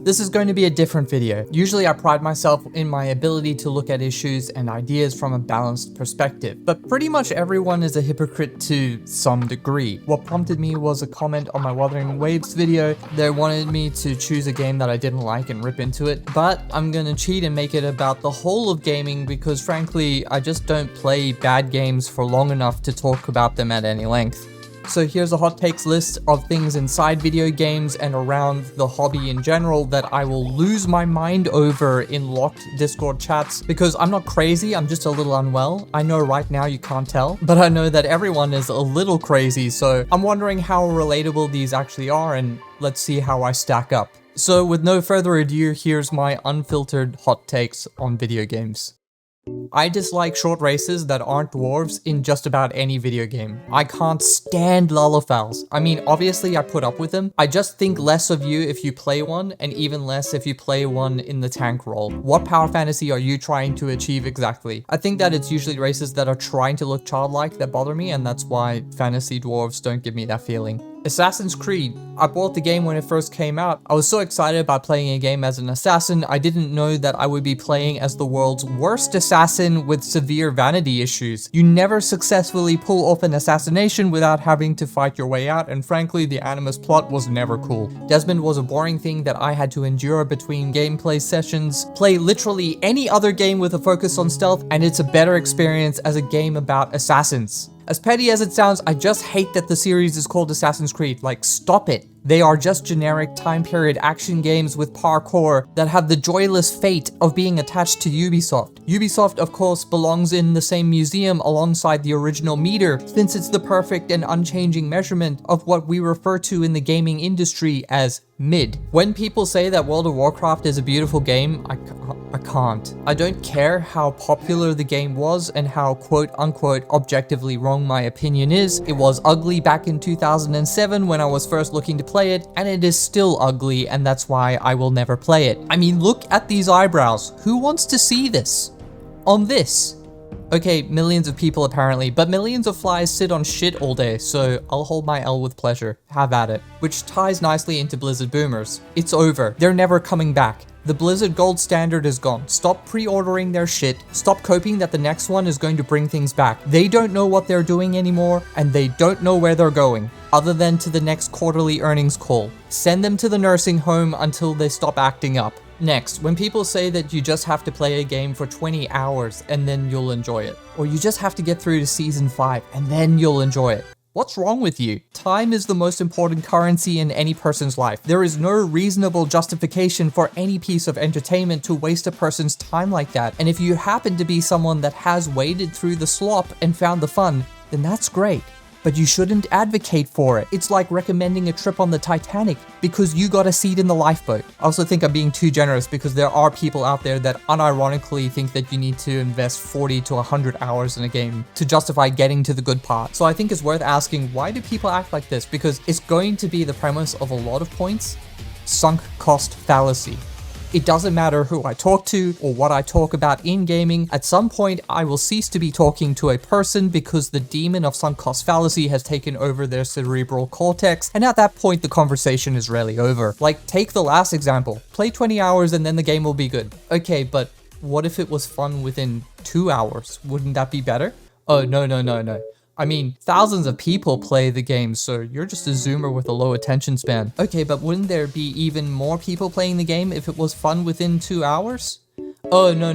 This is going to be a different video. Usually I pride myself in my ability to look at issues and ideas from a balanced perspective, but pretty much everyone is a hypocrite to some degree. What prompted me was a comment on my Wuthering Waves video. They wanted me to choose a game that I didn't like and rip into it, but I'm gonna cheat and make it about the whole of gaming because frankly, I just don't play bad games for long enough to talk about them at any length. So here's a hot takes list of things inside video games and around the hobby in general that I will lose my mind over in locked Discord chats because I'm not crazy, I'm just a little unwell. I know right now you can't tell, but I know that everyone is a little crazy, so I'm wondering how relatable these actually are, and let's see how I stack up. So with no further ado, here's my unfiltered hot takes on video games. I dislike short races that aren't dwarves in just about any video game. I can't stand Lullafals. I mean, obviously I put up with them. I just think less of you if you play one, and even less if you play one in the tank role. What power fantasy are you trying to achieve exactly? I think that it's usually races that are trying to look childlike that bother me, and that's why fantasy dwarves don't give me that feeling. Assassin's Creed. I bought the game when it first came out. I was so excited about playing a game as an assassin, I didn't know that I would be playing as the world's worst assassin with severe vanity issues. You never successfully pull off an assassination without having to fight your way out, and frankly, the Animus plot was never cool. Desmond was a boring thing that I had to endure between gameplay sessions. Play literally any other game with a focus on stealth, and it's a better experience as a game about assassins. As petty as it sounds, I just hate that the series is called Assassin's Creed. Like, stop it. They are just generic time period action games with parkour that have the joyless fate of being attached to Ubisoft. Ubisoft, of course, belongs in the same museum alongside the original meter, since it's the perfect and unchanging measurement of what we refer to in the gaming industry as mid. When people say that World of Warcraft is a beautiful game, I can't. I don't care how popular the game was and how quote-unquote objectively wrong my opinion is. It was ugly back in 2007 when I was first looking to play it, and it is still ugly, and that's why I will never play it. I mean, look at these eyebrows. Who wants to see this? On this? Okay, millions of people apparently, but millions of flies sit on shit all day, so I'll hold my L with pleasure. Have at it. Which ties nicely into Blizzard boomers. It's over. They're never coming back. The Blizzard gold standard is gone. Stop pre-ordering their shit. Stop coping that the next one is going to bring things back. They don't know what they're doing anymore, and they don't know where they're going, other than to the next quarterly earnings call. Send them to the nursing home until they stop acting up. Next, when people say that you just have to play a game for 20 hours and then you'll enjoy it, or you just have to get through to season 5 and then you'll enjoy it. What's wrong with you? Time is the most important currency in any person's life. There is no reasonable justification for any piece of entertainment to waste a person's time like that. And if you happen to be someone that has waded through the slop and found the fun, then that's great. But you shouldn't advocate for it. It's like recommending a trip on the Titanic because you got a seat in the lifeboat. I also think I'm being too generous because there are people out there that unironically think that you need to invest 40 to 100 hours in a game to justify getting to the good part. So I think it's worth asking, why do people act like this? Because it's going to be the premise of a lot of points. Sunk cost fallacy. It doesn't matter who I talk to or what I talk about in gaming, at some point I will cease to be talking to a person because the demon of sunk cost fallacy has taken over their cerebral cortex, and at that point the conversation is rarely over. Like, take the last example. Play 20 hours and then the game will be good. Okay, but what if it was fun within 2 hours? Wouldn't that be better? Oh, no. I mean, thousands of people play the game, so you're just a zoomer with a low attention span. Okay, but wouldn't there be even more people playing the game if it was fun within 2 hours? Oh, no.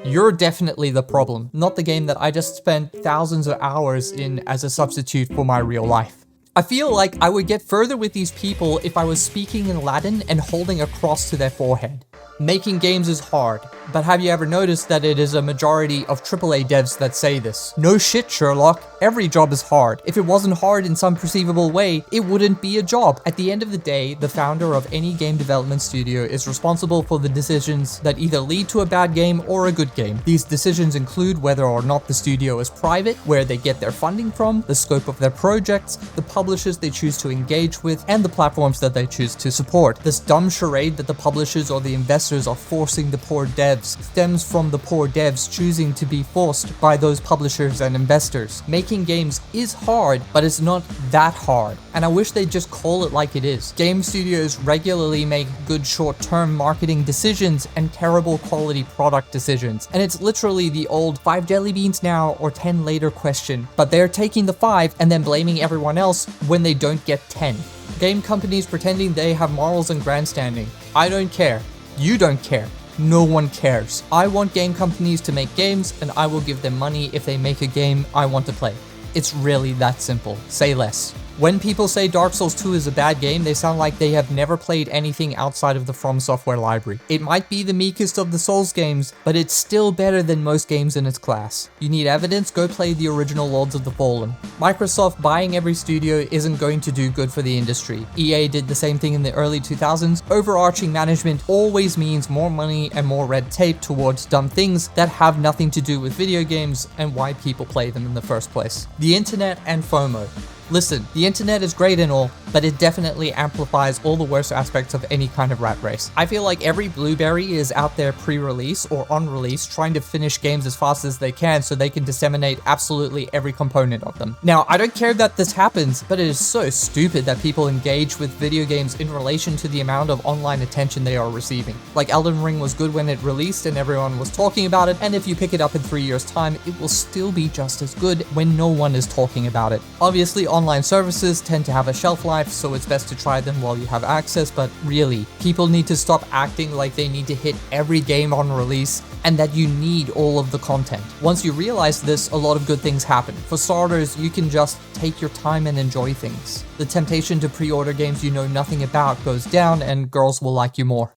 You're definitely the problem, not the game that I just spent thousands of hours in as a substitute for my real life. I feel like I would get further with these people if I was speaking in Latin and holding a cross to their forehead. Making games is hard, but have you ever noticed that it is a majority of AAA devs that say this? No shit, Sherlock. Every job is hard. If it wasn't hard in some perceivable way, it wouldn't be a job. At the end of the day, the founder of any game development studio is responsible for the decisions that either lead to a bad game or a good game. These decisions include whether or not the studio is private, where they get their funding from, the scope of their projects, the publishers they choose to engage with, and the platforms that they choose to support. This dumb charade that the publishers or the investors are forcing the poor devs devs stems from the poor devs choosing to be forced by those publishers and investors. Making games is hard, but it's not that hard, and I wish they'd just call it like it is. Game studios regularly make good short-term marketing decisions and terrible quality product decisions, and it's literally the old 5 jelly beans now or 10 later question, but they're taking the 5 and then blaming everyone else when they don't get 10. Game companies pretending they have morals and grandstanding. I don't care. You don't care. No one cares. I want game companies to make games, and I will give them money if they make a game I want to play. It's really that simple. Say less. When people say Dark Souls 2 is a bad game, they sound like they have never played anything outside of the From Software library. It might be the meekest of the Souls games, but it's still better than most games in its class. You need evidence? Go play the original Lords of the Fallen. Microsoft buying every studio isn't going to do good for the industry. EA did the same thing in the early 2000s. Overarching management always means more money and more red tape towards dumb things that have nothing to do with video games and why people play them in the first place. The internet and FOMO. Listen, the internet is great and all, but it definitely amplifies all the worst aspects of any kind of rat race. I feel like every blueberry is out there pre-release or on release trying to finish games as fast as they can so they can disseminate absolutely every component of them. Now, I don't care that this happens, but it is so stupid that people engage with video games in relation to the amount of online attention they are receiving. Like Elden Ring was good when it released and everyone was talking about it, and if you pick it up in 3 years' time, it will still be just as good when no one is talking about it. Obviously, online services tend to have a shelf life, so it's best to try them while you have access, but really, people need to stop acting like they need to hit every game on release and that you need all of the content. Once you realize this, a lot of good things happen. For starters, you can just take your time and enjoy things. The temptation to pre-order games you know nothing about goes down, and girls will like you more.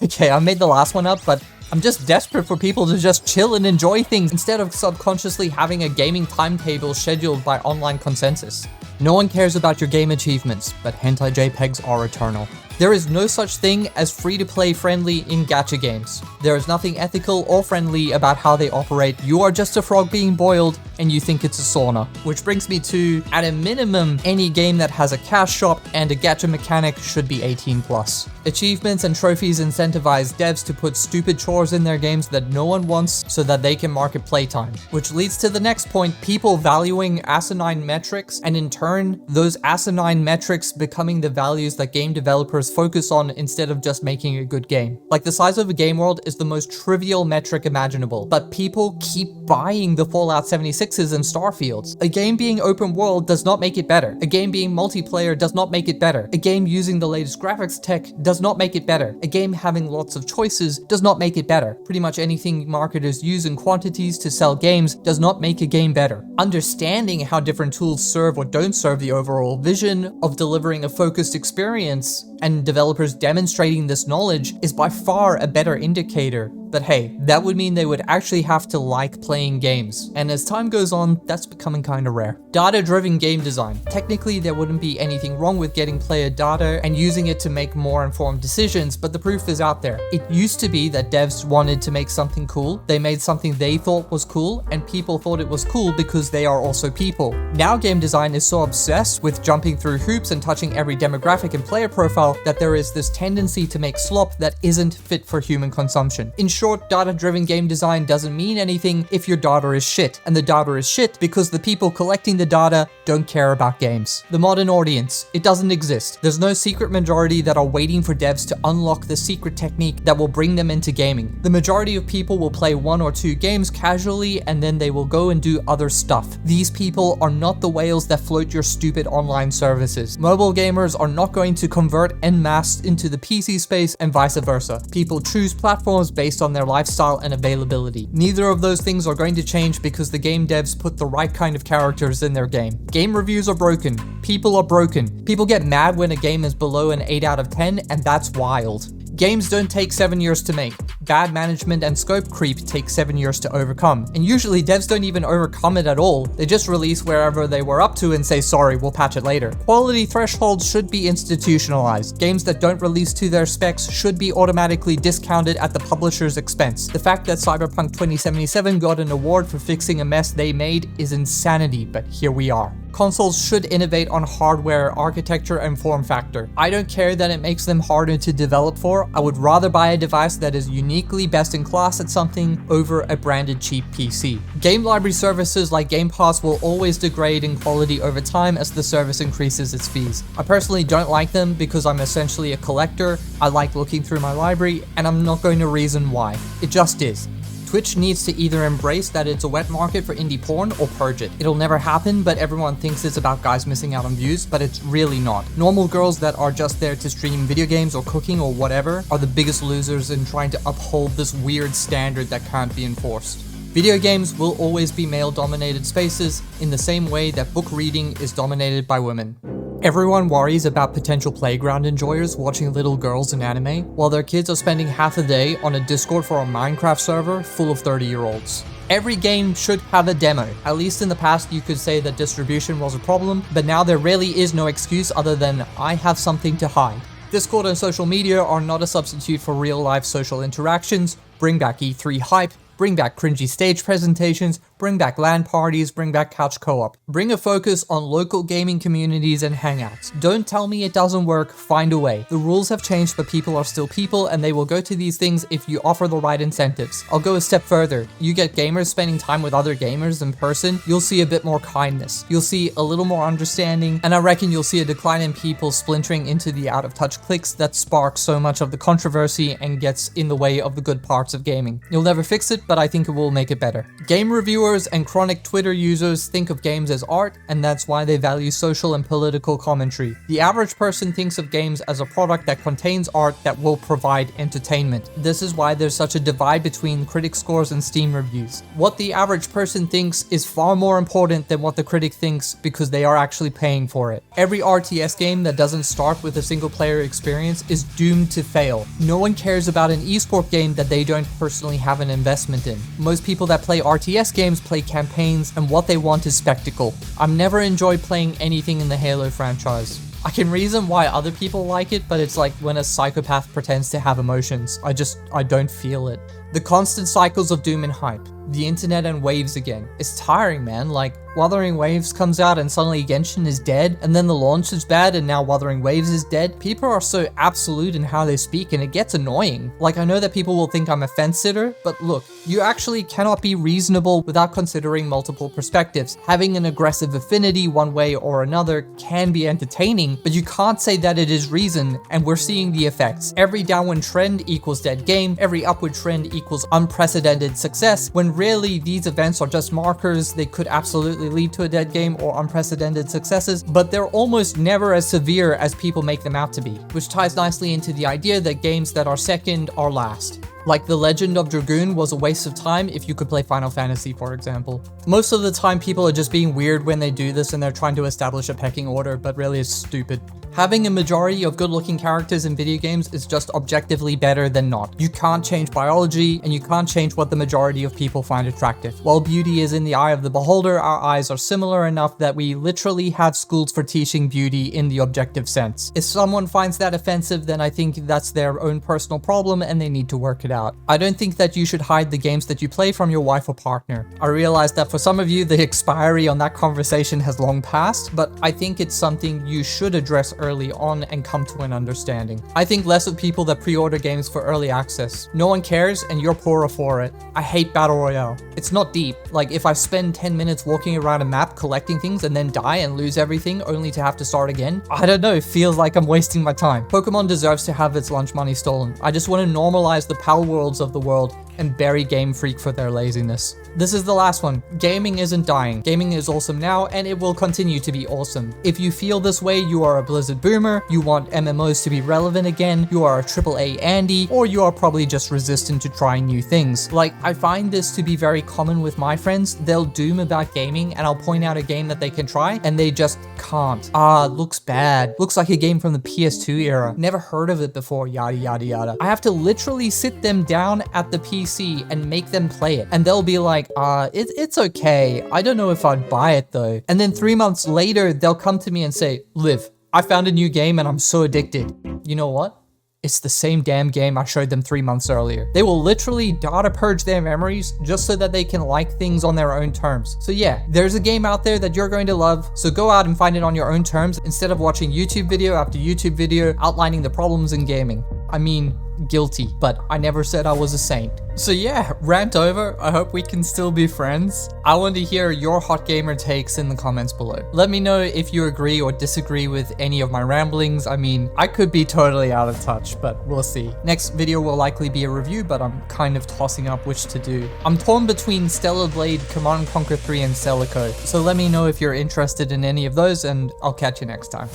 Okay, I made the last one up, but I'm just desperate for people to just chill and enjoy things instead of subconsciously having a gaming timetable scheduled by online consensus. No one cares about your game achievements, but hentai JPEGs are eternal. There is no such thing as free-to-play friendly in gacha games. There is nothing ethical or friendly about how they operate. You are just a frog being boiled and you think it's a sauna. Which brings me to, at a minimum, any game that has a cash shop and a gacha mechanic should be 18+. Achievements and trophies incentivize devs to put stupid chores in their games that no one wants so that they can market playtime. Which leads to the next point, people valuing asinine metrics, and in turn, those asinine metrics becoming the values that game developers focus on instead of just making a good game. Like, the size of a game world is the most trivial metric imaginable, but people keep buying the Fallout 76s and Starfields. A game being open world does not make it better. A game being multiplayer does not make it better. A game using the latest graphics tech does not make it better. A game having lots of choices does not make it better. Pretty much anything marketers use in quantities to sell games does not make a game better. Understanding how different tools serve or don't serve the overall vision of delivering a focused experience, and developers demonstrating this knowledge, is by far a better indicator. But hey, that would mean they would actually have to like playing games, and as time goes on, that's becoming kinda rare. Data-driven game design. Technically, there wouldn't be anything wrong with getting player data and using it to make more informed decisions, but the proof is out there. It used to be that devs wanted to make something cool, they made something they thought was cool, and people thought it was cool because they are also people. Now game design is so obsessed with jumping through hoops and touching every demographic and player profile that there is this tendency to make slop that isn't fit for human consumption. In short, data-driven game design doesn't mean anything if your data is shit, and the data is shit because the people collecting the data don't care about games. The modern audience, it doesn't exist. There's no secret majority that are waiting for devs to unlock the secret technique that will bring them into gaming. The majority of people will play 1 or 2 games casually and then they will go and do other stuff. These people are not the whales that float your stupid online services. Mobile gamers are not going to convert en masse into the PC space and vice versa. People choose platforms based on their lifestyle and availability. Neither of those things are going to change because the game devs put the right kind of characters in their game. Game reviews are broken. People are broken. People get mad when a game is below an 8 out of 10, and that's wild. Games don't take 7 years to make. Bad management and scope creep take 7 years to overcome. And usually devs don't even overcome it at all. They just release wherever they were up to and say, sorry, we'll patch it later. Quality thresholds should be institutionalized. Games that don't release to their specs should be automatically discounted at the publisher's expense. The fact that Cyberpunk 2077 got an award for fixing a mess they made is insanity, but here we are. Consoles should innovate on hardware, architecture, and form factor. I don't care that it makes them harder to develop for. I would rather buy a device that is uniquely best in class at something over a branded cheap PC. Game library services like Game Pass will always degrade in quality over time as the service increases its fees. I personally don't like them because I'm essentially a collector. I like looking through my library, and I'm not going to reason why. It just is. Twitch needs to either embrace that it's a wet market for indie porn or purge it. It'll never happen, but everyone thinks it's about guys missing out on views, but it's really not. Normal girls that are just there to stream video games or cooking or whatever are the biggest losers in trying to uphold this weird standard that can't be enforced. Video games will always be male-dominated spaces in the same way that book reading is dominated by women. Everyone worries about potential playground enjoyers watching little girls in anime, while their kids are spending half a day on a Discord for a Minecraft server full of 30-year-olds. Every game should have a demo. At least in the past you could say that distribution was a problem, but now there really is no excuse other than I have something to hide. Discord and social media are not a substitute for real-life social interactions. Bring back E3 hype. Bring back cringy stage presentations, bring back LAN parties, bring back couch co-op. Bring a focus on local gaming communities and hangouts. Don't tell me it doesn't work, find a way. The rules have changed, but people are still people, and they will go to these things if you offer the right incentives. I'll go a step further. You get gamers spending time with other gamers in person, you'll see a bit more kindness. You'll see a little more understanding, and I reckon you'll see a decline in people splintering into the out-of-touch cliques that spark so much of the controversy and gets in the way of the good parts of gaming. You'll never fix it, but I think it will make it better. Game reviewers and chronic Twitter users think of games as art, and that's why they value social and political commentary. The average person thinks of games as a product that contains art that will provide entertainment. This is why there's such a divide between critic scores and Steam reviews. What the average person thinks is far more important than what the critic thinks because they are actually paying for it. Every RTS game that doesn't start with a single player experience is doomed to fail. No one cares about an esport game that they don't personally have an investment in. Most people that play RTS games play campaigns, and what they want is spectacle. I've never enjoyed playing anything in the Halo franchise. I can reason why other people like it, but it's like when a psychopath pretends to have emotions. I don't feel it. The constant cycles of doom and hype. The internet and waves again. It's tiring, man. Like, Wuthering Waves comes out and suddenly Genshin is dead, and then the launch is bad and now Wuthering Waves is dead. People are so absolute in how they speak and it gets annoying. Like, I know that people will think I'm a fence sitter, but look, you actually cannot be reasonable without considering multiple perspectives. Having an aggressive affinity one way or another can be entertaining, but you can't say that it is reason, and we're seeing the effects. Every downward trend equals dead game, every upward trend equals unprecedented success, when really these events are just markers. They could absolutely lead to a dead game or unprecedented successes, but they're almost never as severe as people make them out to be, which ties nicely into the idea that games that are second are last. Like The Legend of Dragoon was a waste of time if you could play Final Fantasy, for example. Most of the time people are just being weird when they do this and they're trying to establish a pecking order, but really it's stupid. Having a majority of good-looking characters in video games is just objectively better than not. You can't change biology, and you can't change what the majority of people find attractive. While beauty is in the eye of the beholder, our eyes are similar enough that we literally have schools for teaching beauty in the objective sense. If someone finds that offensive, then I think that's their own personal problem and they need to work it out. I don't think that you should hide the games that you play from your wife or partner. I realize that for some of you, the expiry on that conversation has long passed, but I think it's something you should address early on and come to an understanding. I think less of people that pre-order games for early access. No one cares and you're poorer for it. I hate Battle Royale. It's not deep. Like, if I spend 10 minutes walking around a map collecting things and then die and lose everything only to have to start again, I don't know, it feels like I'm wasting my time. Pokemon deserves to have its lunch money stolen. I just want to normalize the Pal Worlds of the world and bury Game Freak for their laziness. This is the last one. Gaming isn't dying. Gaming is awesome now, and it will continue to be awesome. If you feel this way, you are a Blizzard boomer, you want MMOs to be relevant again, you are a AAA Andy, or you are probably just resistant to trying new things. Like, I find this to be very common with my friends. They'll doom about gaming, and I'll point out a game that they can try, and they just can't. Looks bad. Looks like a game from the PS2 era. Never heard of it before, yada yada yada. I have to literally sit them down at the PC and make them play it, and they'll be like, it's okay, I don't know if I'd buy it though. And then 3 months later they'll come to me and say, Liv, I found a new game and I'm so addicted. You know what? It's the same damn game I showed them 3 months earlier. They will literally data purge their memories just so that they can like things on their own terms. So yeah, there's a game out there that you're going to love, so go out and find it on your own terms instead of watching YouTube video after YouTube video outlining the problems in gaming. I mean, guilty, but I never said I was a saint. So yeah, rant over. I hope we can still be friends. I want to hear your hot gamer takes in the comments below. Let me know if you agree or disagree with any of my ramblings. I mean, I could be totally out of touch, but we'll see. Next video will likely be a review, but I'm kind of tossing up which to do. I'm torn between Stellar Blade, Command & Conquer 3, and Celico, so let me know if you're interested in any of those, and I'll catch you next time.